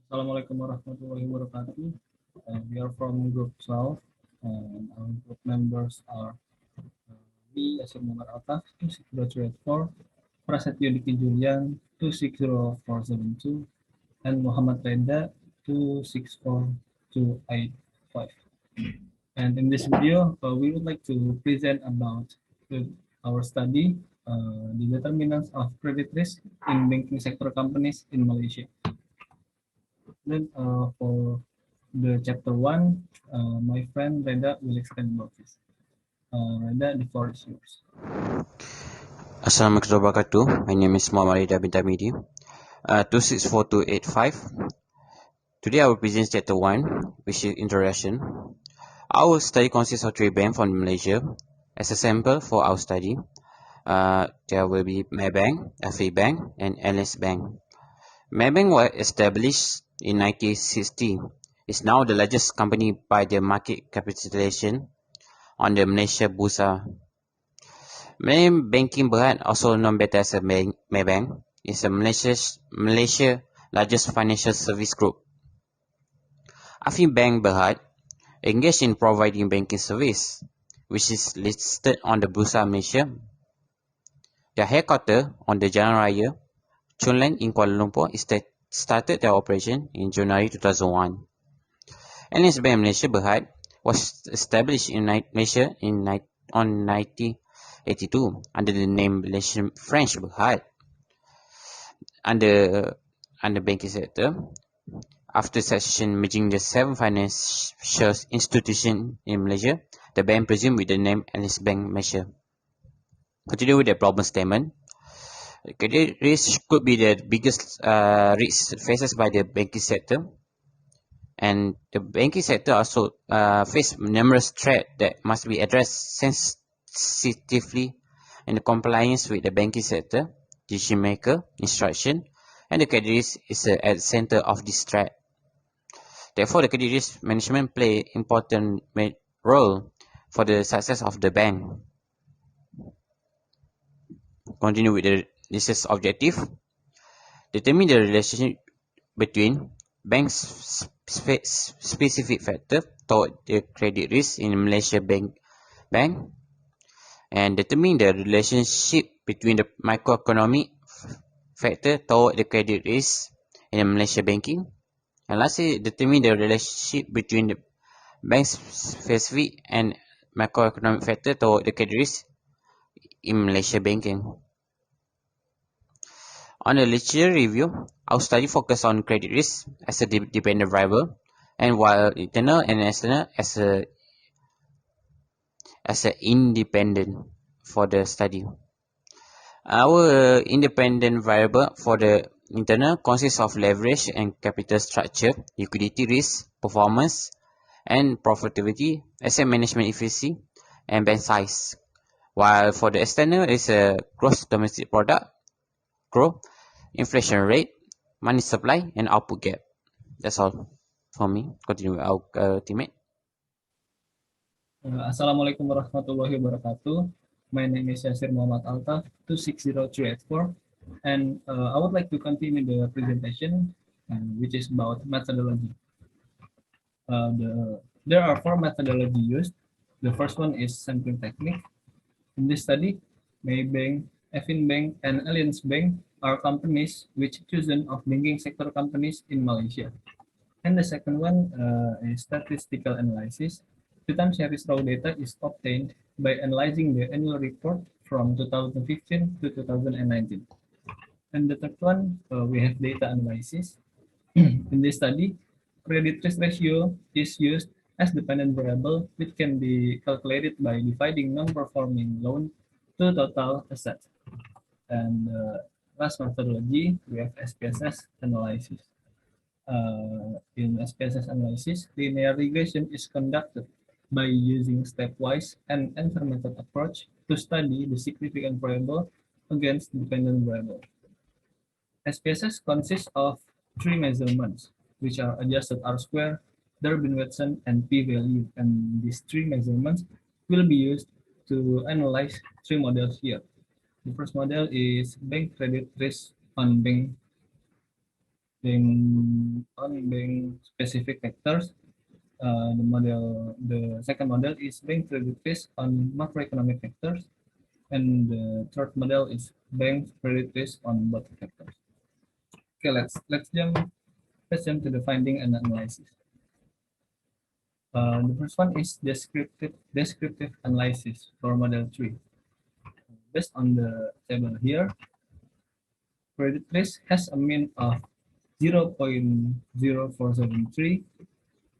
Assalamualaikum warahmatullahi wabarakatuh. We are from Group 12, and our group members are me, Yasir Muhammad Altaf, 26084, Prasetyo Diki Julian, 260472, and Muhammad Renda, 264285. And in this video, we would like to present about the, our study, the determinants of credit risk in banking sector companies in Malaysia. Then for the chapter one, my friend Reda will explain about this. Reda, the floor is yours. Assalamualaikum warahmatullahi wabarakatuh. My name is Muhammad Rida bin Tamidi. 264285. Today I will present chapter 1, which is introduction. Our study consists of 3 banks from Malaysia. As a sample for our study, there will be Maybank, FA Bank, and NS Bank. Maybank was established in 1960. It's now the largest company by the market capitalization on the Malaysia Bursa. Malaysia Banking Berhad, also known better as Maybank, is Malaysia's largest financial service group. Afin Bank Berhad engaged in providing banking service, which is listed on the Bursa Malaysia. Their headquarters on the Jalan Raya, Chun Leng in Kuala Lumpur, started their operation in January 2001. NS Bank Malaysia Berhad was established in Malaysia on 1982 under the name Malaysian French Berhad. Under banking sector, after succession merging the 7 financial institutions in Malaysia, the bank presumed with the name NS Bank Malaysia. Continue with the problem statement. Credit risk could be the biggest risk faced by the banking sector, and the banking sector also face numerous threats that must be addressed sensitively in compliance with the banking sector decision maker instruction, and the credit risk is at the center of this threat. Therefore, the credit risk management play important role for the success of the bank. Continue with the research objective. Determine the relationship between bank's specific factor toward the credit risk in Malaysia bank, and determine the relationship between the macroeconomic factor toward the credit risk in Malaysia banking. And lastly, determine the relationship between the bank's specific and macroeconomic factor toward the credit risk in Malaysia banking. On the literature review, our study focused on credit risk as a dependent variable, and while internal and external as a independent for the study. Our independent variable for the internal consists of leverage and capital structure, liquidity risk, performance and profitability, asset management efficiency, and bank size. While for the external is a gross domestic product, growth, inflation rate, money supply, and output gap. That's all for me. Continue with our teammate. Assalamualaikum warahmatullahi wabarakatuh. My name is Yasir Muhammad Altaf, 260384, and I would like to continue the presentation, which is about methodology. There are 4 methodology used. The first one is sampling technique. In this study, Maybank, Bank, and Allianz Bank are companies which chosen of banking sector companies in Malaysia. And the second one is statistical analysis. The time series raw data is obtained by analyzing the annual report from 2015 to 2019. And the third one, we have data analysis. In this study, credit risk ratio is used as dependent variable, which can be calculated by dividing non-performing loan to total assets. And last methodology, we have SPSS analysis. In SPSS analysis, linear regression is conducted by using stepwise and intermediate approach to study the significant variable against dependent variable. SPSS consists of 3 measurements, which are adjusted R-square, Durbin-Watson, and p-value. And these 3 measurements will be used to analyze 3 models here. The first model is bank credit risk on bank being specific factors. The second model is being credit risk on macroeconomic factors, and the third model is being credit risk on both factors. Okay, let's jump to the finding and analysis. The first one is descriptive analysis for model 3. Based on the table here, credit risk has a mean of 0.0473,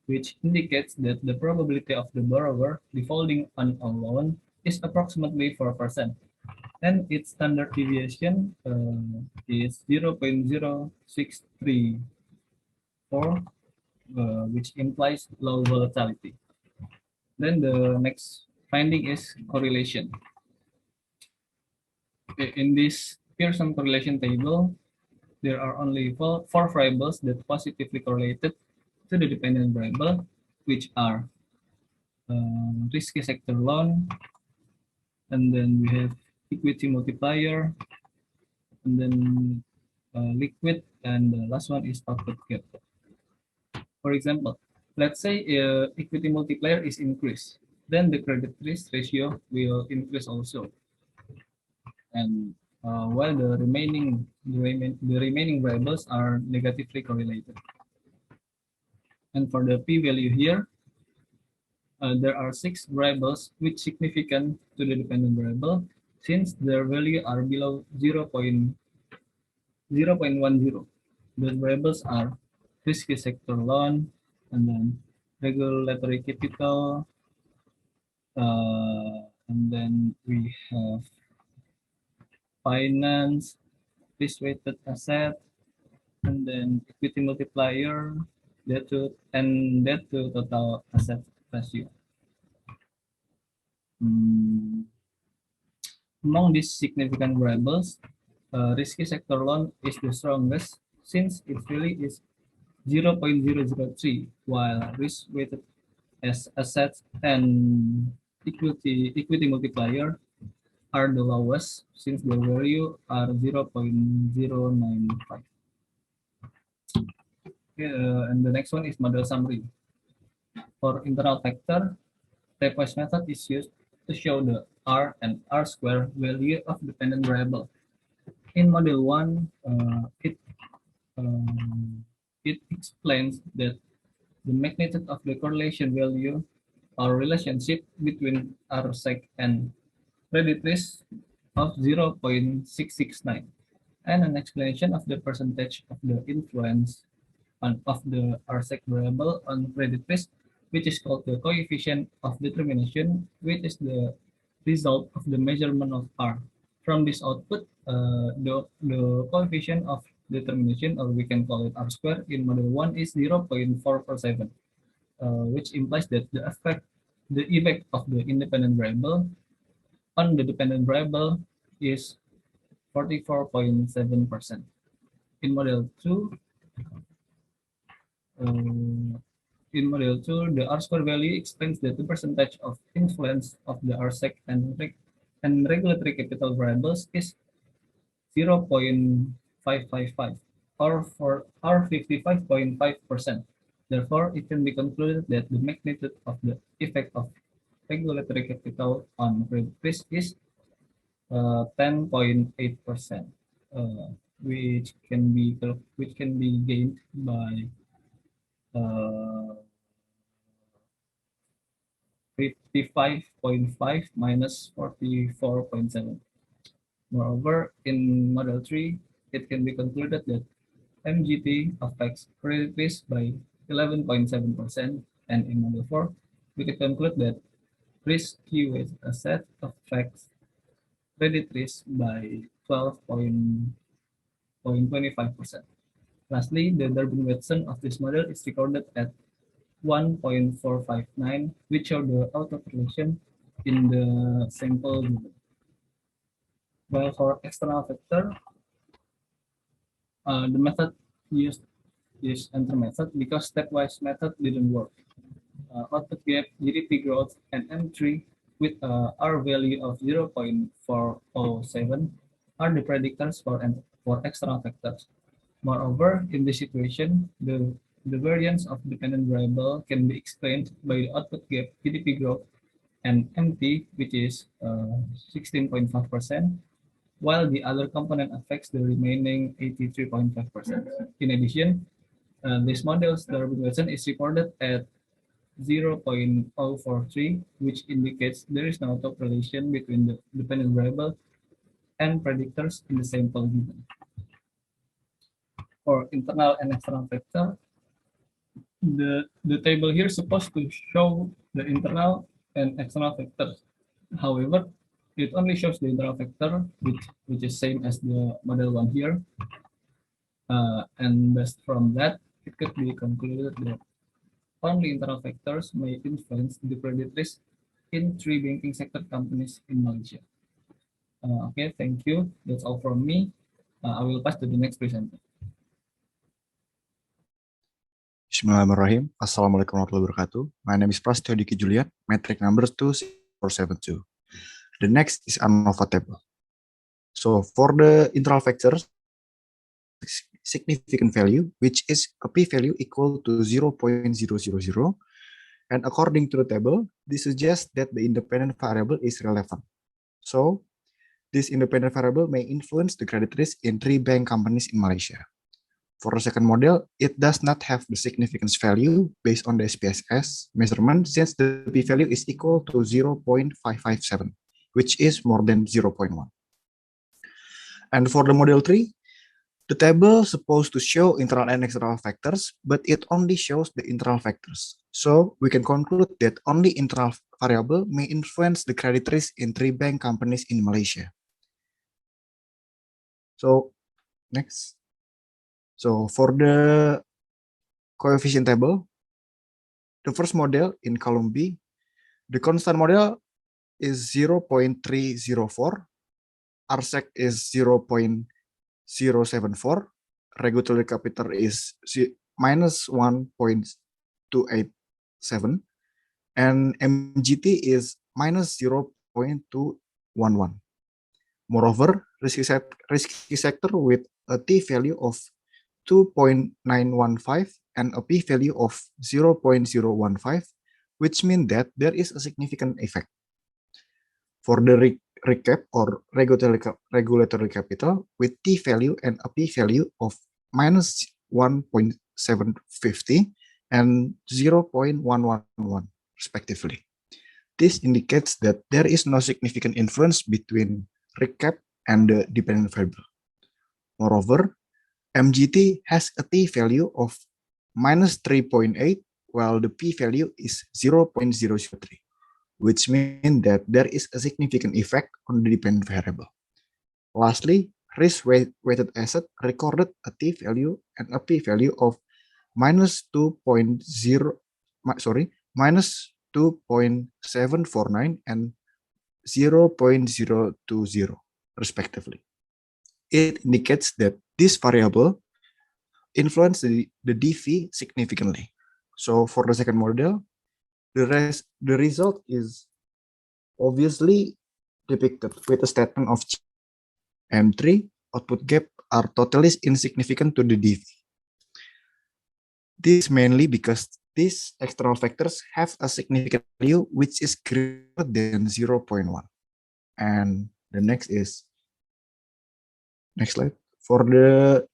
which indicates that the probability of the borrower defaulting on a loan is approximately 4%, and its standard deviation is 0.0634, which implies low volatility. Then the next finding is correlation. In this Pearson correlation table, there are only four variables that positively correlated to the dependent variable, which are risky sector loan, and then we have equity multiplier, and then liquid, and the last one is output gap. For example, let's say equity multiplier is increased, then the credit risk ratio will increase also. And while the remaining variables are negatively correlated. And for the p-value here, there are 6 variables which significant to the dependent variable since their value are below 0.10. Those variables are risky sector loan, and then regulatory capital, and then we have finance, risk-weighted asset, and then equity multiplier, debt to total asset ratio. Among these significant variables, risky sector loan is the strongest since its value is 0.003, while risk-weighted assets and equity multiplier are the lowest since their value are 0.095. Okay, and the next one is model summary. For internal factor, typewise method is used to show the R and R square value of dependent variable. In model 1, it explains that the magnitude of the correlation value or relationship between RSEC and credit risk of 0.669, and an explanation of the percentage of the influence of the RSEC variable on credit risk, which is called the coefficient of determination, which is the result of the measurement of R. From this output, the coefficient of determination, or we can call it R square, in model 1 is 0.447, which implies that the effect of the independent variable on the dependent variable is 44.7%. In model 2, the R-square value explains that the percentage of influence of the RSEC and regulatory capital variables is 0.555, or 55.5%. Therefore, it can be concluded that the magnitude of the effect of regulatory capital on credit risk is 10.8%, which can be gained by 55.5 minus 44.7. Moreover, in model 3, it can be concluded that MGT affects credit risk by 11.7%, and in model 4, we can conclude that risk-weighted asset affects credit risk by 12.25%. Lastly, the Durbin-Watson of this model is recorded at 1.459, which show the autocorrelation in the sample given. While for external factor, the method used is enter method because stepwise method didn't work. Output gap, GDP growth, and M3 with R value of 0.407 are the predictors for external factors. Moreover, in this situation, the variance of dependent variable can be explained by the output gap GDP growth and MT, which is 16.5%, while the other component affects the remaining 83.5%. In addition, this model's derivation is recorded at 0.043, which indicates there is no top relation between the dependent variable and predictors in the sample given. For internal and external factor, the table here is supposed to show the internal and external factors. However, it only shows the internal factor, which is same as the model one here. And based from that, it could be concluded that only internal factors may influence the credit risk in three banking sector companies in Malaysia. Okay, thank you. That's all from me. I will pass to the next presenter. Bismillahirrahmanirrahim. Assalamualaikum warahmatullahi wabarakatuh. My name is Prastyo Diki Julian, metric number 2472. The next is ANOVA table. So for the internal factors, significant value, which is a p-value equal to 0.000, and according to the table, this suggests that the independent variable is relevant. So this independent variable may influence the credit risk in three bank companies in Malaysia. For the second model, it does not have the significance value based on the SPSS measurement since the p-value is equal to 0.557, which is more than 0.1. And for the model 3, the table is supposed to show internal and external factors, but it only shows the internal factors. So we can conclude that only internal variable may influence the credit risk in three bank companies in Malaysia. So next. So for the coefficient table, the first model in column B, the constant model is 0.304, RSEC is 0.074, regulatory capital is minus 1.287, and MGT is minus 0.211. Moreover, risky sector with a t-value of 2.915 and a p-value of 0.015, which means that there is a significant effect. For the recap or regulatory capital with t-value and a p-value of minus 1.750 and 0.111 respectively. This indicates that there is no significant influence between recap and the dependent variable. Moreover, MGT has a t-value of minus 3.8, while the p-value is 0.003, which means that there is a significant effect on the dependent variable. Lastly, risk-weighted asset recorded a t-value and a p-value of minus 2.749 and 0.020, respectively. It indicates that this variable influences the DV significantly. So for the second model, the result is obviously depicted with a statement of M3 output gap are totally insignificant to the DV. This mainly because these external factors have a significant value which is greater than 0.1. And the next slide. For the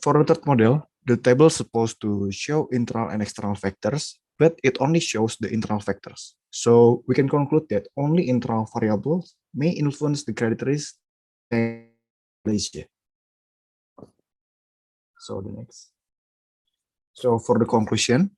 third model, the table is supposed to show internal and external factors, but it only shows the internal factors. So we can conclude that only internal variables may influence the credit risk in Malaysia. So the next. So for the conclusion,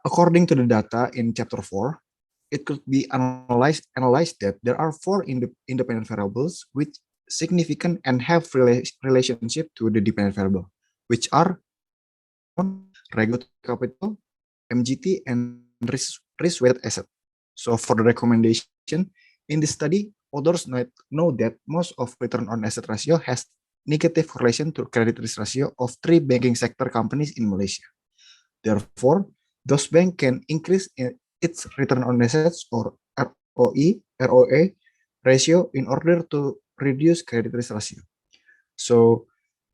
according to the data in chapter 4, it could be analyzed that there are 4 independent variables which significant and have relationship to the dependent variable, which are regulatory capital, MGT, and risk-weighted asset. So for the recommendation, in this study, authors know that most of return on asset ratio has negative correlation to credit risk ratio of 3 banking sector companies in Malaysia. Therefore, those banks can increase its return on assets or ROA ratio in order to reduce credit risk ratio. So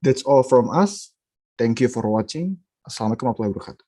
That's all from us. Thank you for watching. Assalamualaikum warahmatullahi wabarakatuh.